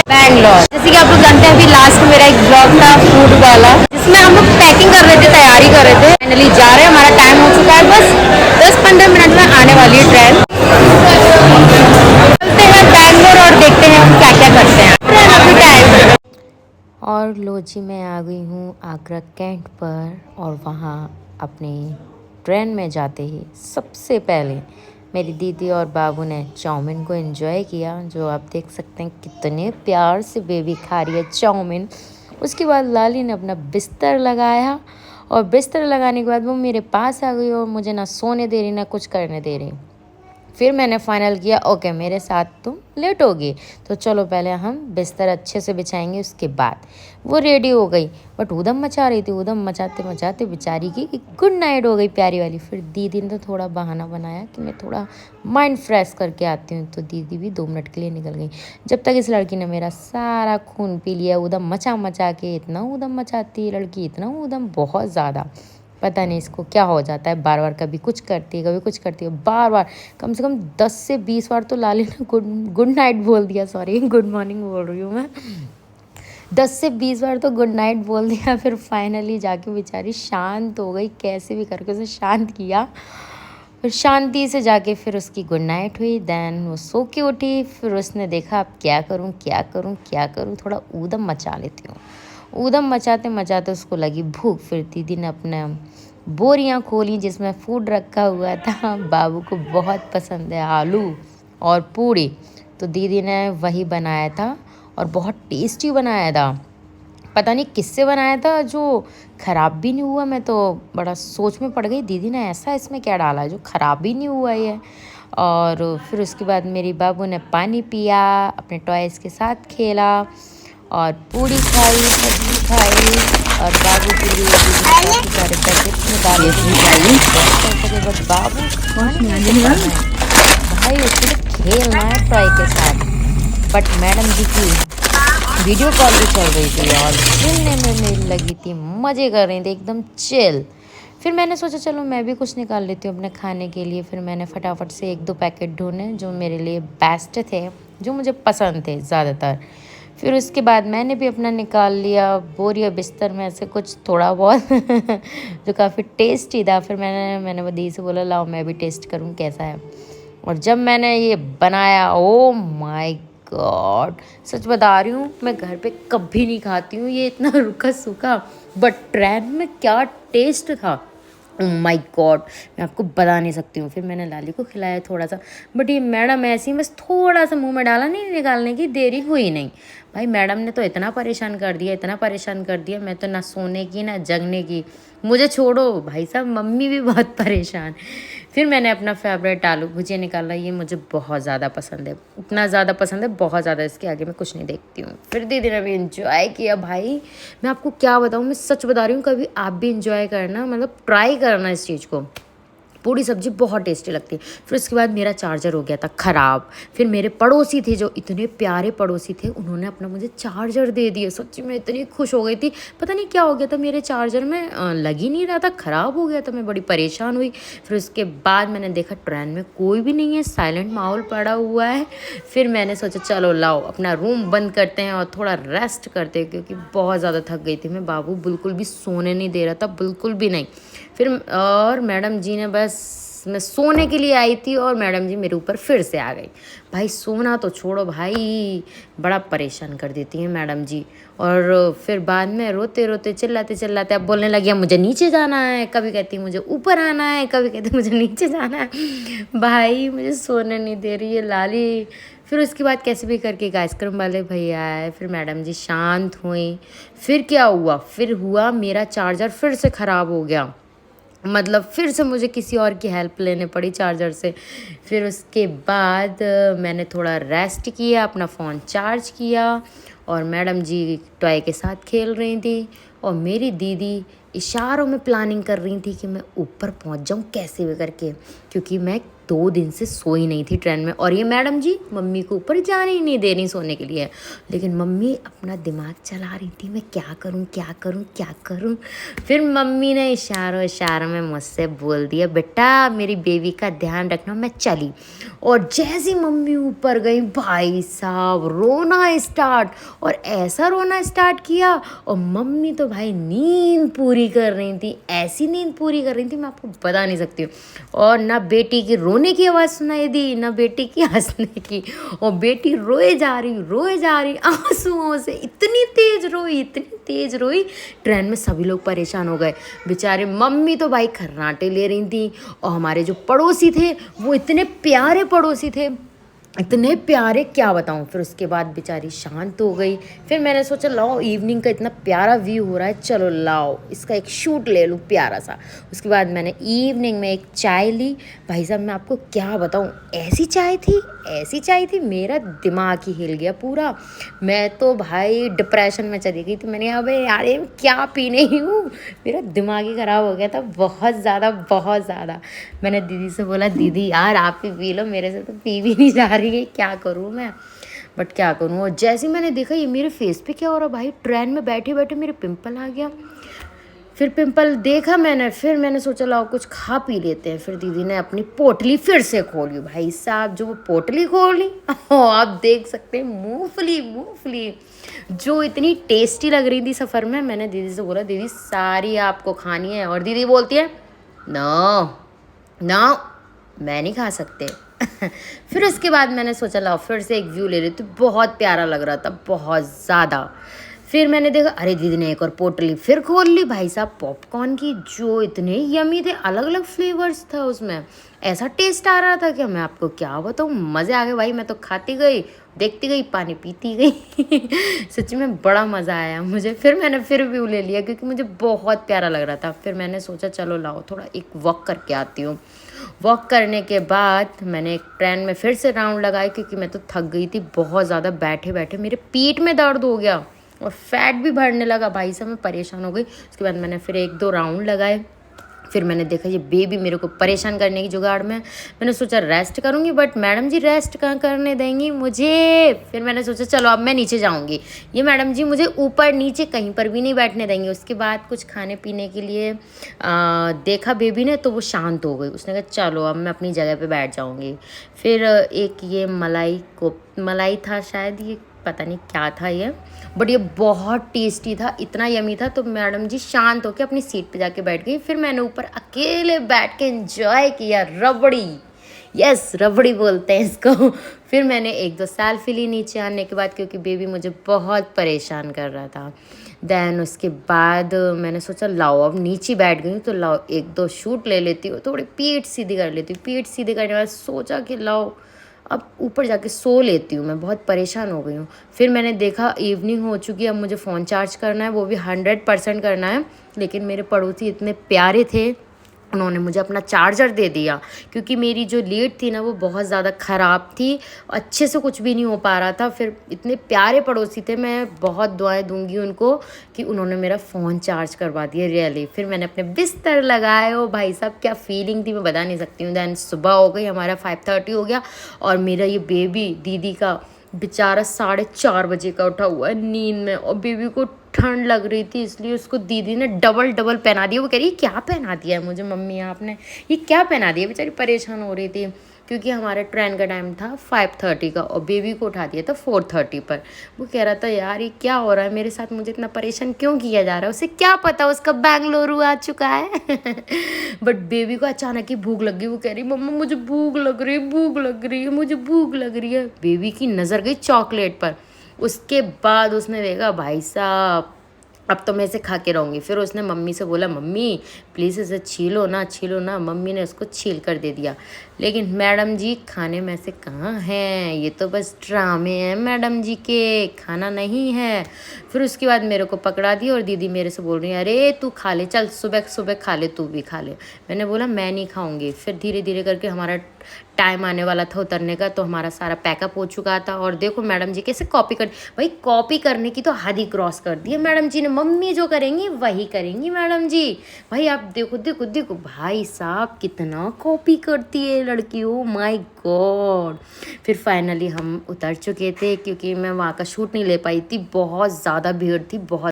बैंगलोर। जैसे कि आप लोग जानते हैं अभी लास्ट में मेरा एक ब्लॉग था फूड वाला, जिसमें हम लोग पैकिंग कर रहे थे, तैयारी कर रहे थे। फाइनली जा रहे हैं, हमारा टाइम हो चुका है, बस 10-15 मिनट में आने वाली है ट्रेन। चलते हैं बैंगलोर और देखते हैं हम क्या क्या करते हैं। अभी टाइम और लो जी, मैं आ गई हूँ आगरा कैंट पर। और वहाँ अपने ट्रेन में जाते ही सबसे पहले मेरी दीदी और बाबू ने चाउमीन को एंजॉय किया, जो आप देख सकते हैं कितने प्यार से बेबी खा रही है चाउमीन। उसके बाद लाली ने अपना बिस्तर लगाया और बिस्तर लगाने के बाद वो मेरे पास आ गई और मुझे ना सोने दे रही ना कुछ करने दे रही। फिर मैंने फाइनल किया, ओके मेरे साथ तुम लेट होगी तो चलो पहले हम बिस्तर अच्छे से बिछाएंगे, उसके बाद वो रेडी हो गई। बट उधम मचा रही थी, उधम मचाते मचाते बेचारी की गुड नाइट हो गई प्यारी वाली। फिर दीदी ने तो थोड़ा बहाना बनाया कि मैं थोड़ा माइंड फ्रेश करके आती हूँ, तो दीदी भी 2 मिनट के लिए निकल गई। जब तक इस लड़की ने मेरा सारा खून पी लिया, उधम मचा मचा के। इतना उधम मचाती है लड़की, इतना उधम, बहुत ज़्यादा। पता नहीं इसको क्या हो जाता है, बार बार कभी कुछ करती है कभी कुछ करती है, बार बार कम से कम 10 से 20 बार तो लाली ने गुड नाइट बोल दिया, सॉरी गुड मॉर्निंग बोल रही हूँ मैं। 10 से 20 बार तो गुड नाइट बोल दिया। फिर फाइनली जाके बेचारी शांत हो गई, कैसे भी करके उसे शांत किया। फिर शांति से जाके फिर उसकी गुड नाइट हुई। देन वो सो के उठी। फिर उसने देखा अब क्या करूँ क्या करूँ क्या करूँ, थोड़ा ऊधम मचा लेती हूँ। ऊधम मचाते मचाते उसको लगी भूख। फिर दीदी ने अपने बोरियां खोली जिसमें फूड रखा हुआ था। बाबू को बहुत पसंद है आलू और पूड़ी, तो दीदी ने वही बनाया था और बहुत टेस्टी बनाया था। पता नहीं किससे बनाया था जो ख़राब भी नहीं हुआ। मैं तो बड़ा सोच में पड़ गई, दीदी ने ऐसा इसमें क्या डाला है जो ख़राब भी नहीं हुआ ये। और फिर उसके बाद मेरी बाबू ने पानी पिया, अपने टॉयज़ के साथ खेला और पूड़ी खाई, सब्जी खाई। और बाबू के लिए दीदी ने काफ़ी सारे पैकेट्स निकाले थे। बट बाबू खाने से कम है भाई, उसको तो खेलना है टॉय के साथ। बट मैडम जी की वीडियो कॉल भी चल रही थी और खेलने में मेरी लगी थी, मज़े कर रही थी एकदम चिल। फिर मैंने सोचा चलो मैं भी कुछ निकाल लेती हूँ अपने खाने के लिए। फिर मैंने फटाफट से 1-2 पैकेट ढूंढे जो मेरे लिए बेस्ट थे, जो मुझे पसंद थे ज़्यादातर। फिर उसके बाद मैंने भी अपना निकाल लिया बोरी और बिस्तर में से कुछ थोड़ा बहुत जो काफ़ी टेस्टी था। फिर मैंने वो दी से बोला लाओ मैं भी टेस्ट करूँ कैसा है। और जब मैंने ये बनाया, ओ माय गॉड, सच बता रही हूँ मैं घर पे कभी नहीं खाती हूँ ये इतना रूखा सूखा, बट ट्रेन में क्या टेस्ट था, ओ माय गॉड, मैं आपको बता नहीं सकती हूँ। फिर मैंने लाली को खिलाया थोड़ा सा, बट ये मैडम ऐसी ही बस थोड़ा सा मुंह में डाला, नहीं निकालने की देरी हुई नहीं। भाई मैडम ने तो इतना परेशान कर दिया, इतना परेशान कर दिया, मैं तो ना सोने की ना जगने की, मुझे छोड़ो भाई साहब, मम्मी भी बहुत परेशान। फिर मैंने अपना फेवरेट आलू भुजिया निकाला, ये मुझे बहुत ज़्यादा पसंद है, इतना ज़्यादा पसंद है, बहुत ज़्यादा, इसके आगे मैं कुछ नहीं देखती हूँ। फिर दीदी ने भी इंजॉय किया। भाई मैं आपको क्या बताऊँ, मैं सच बता रही हूँ, कभी आप भी इंजॉय करना, मतलब ट्राई करना इस चीज़ को। पूरी सब्जी बहुत टेस्टी लगती है। फिर उसके बाद मेरा चार्जर हो गया था ख़राब। फिर मेरे पड़ोसी थे जो इतने प्यारे पड़ोसी थे, उन्होंने अपना मुझे चार्जर दे दिया। सच्ची में इतनी खुश हो गई थी, पता नहीं क्या हो गया था मेरे चार्जर में, लग ही नहीं रहा था, ख़राब हो गया था, मैं बड़ी परेशान हुई। फिर उसके बाद मैंने देखा ट्रेन में कोई भी नहीं है, साइलेंट माहौल पड़ा हुआ है। फिर मैंने सोचा चलो लाओ अपना रूम बंद करते हैं और थोड़ा रेस्ट करते हैं, क्योंकि बहुत ज़्यादा थक गई थी मैं। बाबू बिल्कुल भी सोने नहीं दे रहा था, बिल्कुल भी नहीं। फिर और मैडम जी ने, बस मैं सोने के लिए आई थी और मैडम जी मेरे ऊपर फिर से आ गई। भाई सोना तो छोड़ो भाई, बड़ा परेशान कर देती हैं मैडम जी। और फिर बाद में रोते रोते चिल्लाते चिल्लाते अब बोलने लगी अब मुझे नीचे जाना है, कभी कहती मुझे ऊपर आना है, कभी कहती मुझे नीचे जाना है। भाई मुझे सोने नहीं दे रही है लाली। फिर उसके बाद कैसे भी करके एक आइसक्रीम वाले भैया आए, फिर मैडम जी शांत हुई। फिर क्या हुआ, फिर हुआ मेरा चार्जर फिर से ख़राब हो गया, मतलब फिर से मुझे किसी और की हेल्प लेने पड़ी चार्जर से। फिर उसके बाद मैंने थोड़ा रेस्ट किया, अपना फ़ोन चार्ज किया और मैडम जी टॉय के साथ खेल रही थी और मेरी दीदी इशारों में प्लानिंग कर रही थी कि मैं ऊपर पहुंच जाऊं कैसे भी करके, क्योंकि मैं 2 दिन से सोई नहीं थी ट्रेन में। और ये मैडम जी मम्मी को ऊपर जाने ही नहीं दे रही सोने के लिए, लेकिन मम्मी अपना दिमाग चला रही थी, मैं क्या करूं क्या करूं क्या करूं। फिर मम्मी ने इशारों में मुझसे बोल दिया, बेटा मेरी बेबी का ध्यान रखना। मैं चली, और जैसी मम्मी ऊपर गई भाई साहब रोना स्टार्ट, और ऐसा रोना स्टार्ट किया। और मम्मी तो भाई नींद पूरी कर रही थी, ऐसी नींद पूरी कर रही थी मैं आपको बता नहीं सकती हूँ। और ना बेटी की रोने की आवाज़ सुनाई दी, ना बेटी की हंसने की, और बेटी रोए जा रही आंसुओं से, इतनी तेज रोई। ट्रेन में सभी लोग परेशान हो गए बेचारे। मम्मी तो भाई खर्राटे ले रही थी, और हमारे जो पड़ोसी थे वो इतने प्यारे पड़ोसी थे, इतने प्यारे क्या बताऊँ। फिर उसके बाद बेचारी शांत हो गई। फिर मैंने सोचा लाओ इवनिंग का इतना प्यारा व्यू हो रहा है, चलो लाओ इसका एक शूट ले लूँ प्यारा सा। उसके बाद मैंने इवनिंग में एक चाय ली। भाई साहब मैं आपको क्या बताऊँ, ऐसी चाय थी मेरा दिमाग ही हिल गया पूरा। मैं तो भाई डिप्रेशन में चली गई थी। मैंने अबे यार ये क्या पीने ही हूँ, मेरा दिमाग ही ख़राब हो गया था बहुत ज़्यादा। मैंने दीदी से बोला, दीदी यार आप ही पी लो, मेरे से तो पी भी नहीं जा रही है, क्या करूँ मैं। बट क्या करूँ। और जैसे मैंने देखा ये मेरे फेस पे क्या हो रहा भाई, ट्रेन में बैठे बैठे मेरे पिंपल आ गया। फिर पिंपल देखा मैंने, फिर मैंने सोचा लाओ कुछ खा पी लेते हैं। फिर दीदी ने अपनी पोटली फिर से खोली। भाई साहब जो वो पोटली खोली आप देख सकते हैं मूंगफली जो इतनी टेस्टी लग रही थी सफ़र में। मैंने दीदी से बोला, दीदी सारी आपको खानी है। और दीदी बोलती है नो मैं नहीं खा सकते। फिर उसके बाद मैंने सोचा लाओ फिर से एक व्यू ले लेती, बहुत प्यारा लग रहा था बहुत ज़्यादा। फिर मैंने देखा अरे दीदी ने एक और पोटली फिर खोल ली। भाई साहब पॉपकॉर्न की जो इतने यमी थे, अलग अलग फ्लेवर्स था उसमें, ऐसा टेस्ट आ रहा था कि मैं आपको क्या बताऊँ, मज़े आ गए भाई। मैं तो खाती गई, देखती गई, पानी पीती गई। सच में बड़ा मज़ा आया मुझे। फिर मैंने फिर व्यू ले लिया क्योंकि मुझे बहुत प्यारा लग रहा था। फिर मैंने सोचा चलो लाओ थोड़ा एक वॉक करके आती हूँ। वॉक करने के बाद मैंने एक ट्रेन में फिर से राउंड लगाई क्योंकि मैं तो थक गई थी बहुत ज़्यादा। बैठे बैठे मेरे पीठ में दर्द हो गया और फैट भी बढ़ने लगा भाई साहब, मैं परेशान हो गई। उसके बाद मैंने फिर 1-2 राउंड लगाए। फिर मैंने देखा ये बेबी मेरे को परेशान करने की जुगाड़ में। मैंने सोचा रेस्ट करूँगी, बट मैडम जी रेस्ट कहाँ करने देंगी मुझे। फिर मैंने सोचा चलो अब मैं नीचे जाऊँगी, ये मैडम जी मुझे ऊपर नीचे कहीं पर भी नहीं बैठने देंगे। उसके बाद कुछ खाने पीने के लिए देखा बेबी ने, तो वो शांत हो गई। उसने कहा चलो अब मैं अपनी जगह पे बैठ जाऊँगी। फिर एक ये मलाई था शायद, ये पता नहीं क्या था ये, बट ये बहुत टेस्टी था, इतना यमी था। तो मैडम जी शांत होकर अपनी सीट पे जाके बैठ गई। फिर मैंने ऊपर अकेले बैठ के एंजॉय किया रबड़ी, यस रबड़ी बोलते हैं इसको। फिर मैंने 1-2 सेल्फी ली नीचे आने के बाद क्योंकि बेबी मुझे बहुत परेशान कर रहा था। देन उसके बाद मैंने सोचा लाओ अब नीचे बैठ गई हूँ तो लाओ 1-2 शूट ले लेती हूँ, थोड़ी पीठ सीधी कर लेती हूँ। पीठ सीधी करने के बाद सोचा कि लाओ अब ऊपर जाके सो लेती हूँ, मैं बहुत परेशान हो गई हूँ। फिर मैंने देखा इवनिंग हो चुकी है, अब मुझे फ़ोन चार्ज करना है, वो भी 100% करना है। लेकिन मेरे पड़ोसी इतने प्यारे थे, उन्होंने मुझे अपना चार्जर दे दिया क्योंकि मेरी जो लीड थी ना वो बहुत ज़्यादा ख़राब थी, अच्छे से कुछ भी नहीं हो पा रहा था। फिर इतने प्यारे पड़ोसी थे, मैं बहुत दुआएं दूंगी उनको कि उन्होंने मेरा फ़ोन चार्ज करवा दिया रियली। फिर मैंने अपने बिस्तर लगाए, ओ भाई साहब क्या फीलिंग थी मैं बता नहीं सकती हूँ। दैन सुबह हो गई, हमारा 5:30 हो गया और मेरा ये बेबी दीदी का बेचारा 4:30 बजे का उठा हुआ है नींद में, और बेबी को ठंड लग रही थी इसलिए उसको दीदी ने डबल पहना दिया। वो कह रही है क्या पहना दिया है मुझे मम्मी आपने, ये क्या पहना दिया। बेचारी परेशान हो रही थी क्योंकि हमारे ट्रेन का टाइम था 5:30 का और बेबी को उठा दिया था 4:30 पर। वो कह रहा था यार ये क्या हो रहा है मेरे साथ, मुझे इतना परेशान क्यों किया जा रहा है, उसे क्या पता उसका बेंगलुरु आ चुका है। बट बेबी को अचानक ही भूख लग गई। वो कह रही मम्मा मुझे भूख लग रही है, मुझे भूख लग रही है। बेबी की नज़र गई चॉकलेट पर। उसके बाद उसने देखा भाई साहब अब तो मैं इसे खा के रहूँगी। फिर उसने मम्मी से बोला मम्मी प्लीज़ इसे छीलो ना। मम्मी ने उसको छील कर दे दिया। लेकिन मैडम जी खाने में से कहाँ हैं, ये तो बस ड्रामे हैं मैडम जी के, खाना नहीं है। फिर उसके बाद मेरे को पकड़ा दिया और दीदी मेरे से बोल रही है अरे तू खा ले, चल सुबह खा ले, तू भी खा ले। मैंने बोला मैं नहीं खाऊंगी। फिर धीरे धीरे करके हमारा टाइम आने वाला था उतरने का, तो हमारा सारा पैकअप हो चुका था। और देखो मैडम जी कैसे कॉपी कर, भाई कॉपी करने की तो हद ही क्रॉस कर दी है मैडम जी ने। मम्मी जो करेंगी वही करेंगी मैडम जी। भाई आप आप देखो देखो देखो भाई साहब कितना कॉपी करती है लड़की, ओ माय गॉड। फिर फाइनली हम उतर चुके थे क्योंकि मैं वहाँ का शूट नहीं ले पाई थी, बहुत ज़्यादा भीड़ थी, बहुत